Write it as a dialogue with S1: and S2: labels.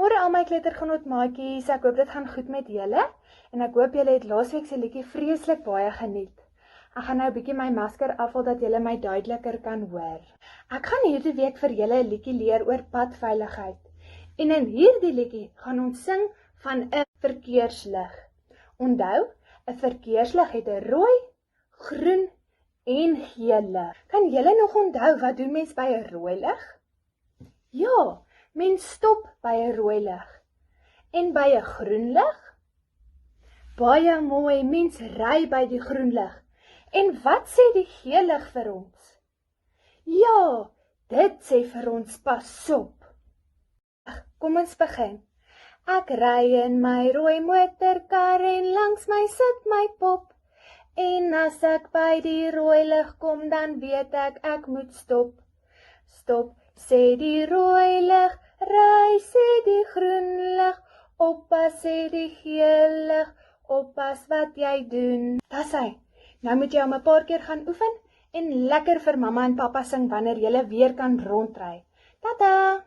S1: Môre al my kleutergenoot maatjies, ek hoop dit gaan goed met julle en ek hoop julle het laasweek se liedjie vreeslik baie geniet. Ek gaan nou 'n bietjie my masker afhaal dat julle my duideliker kan hoor. Ek gaan hierdie week vir julle 'n liedjie leer oor padveiligheid. En in hierdie liedjie gaan ons sing van 'n verkeerslig. Onthou, 'n verkeerslig het 'n rooi, groen en geel lig. Kan julle nog onthou wat doen mens by 'n rooi lig? Ja, mens stop by 'n rooi lig. En by 'n groen lig? Baie mooi, mens ry by die groen lig. En wat sê die geel lig vir ons? Ja, dit sê vir ons pas op. Kom ons begin. Ek ry in my rooi motorkar en langs my sit my pop. En as ek by die rooi lig kom, dan weet ek moet stop. Stop, sê die rooi lig, ry sê die groen lig, oppas sê die geel lig, oppas wat jy doen. Dis hy. Nou moet jy hom 'n paar keer gaan oefen en lekker vir mamma en pappa sing wanneer jy weer kan rondry. Tata!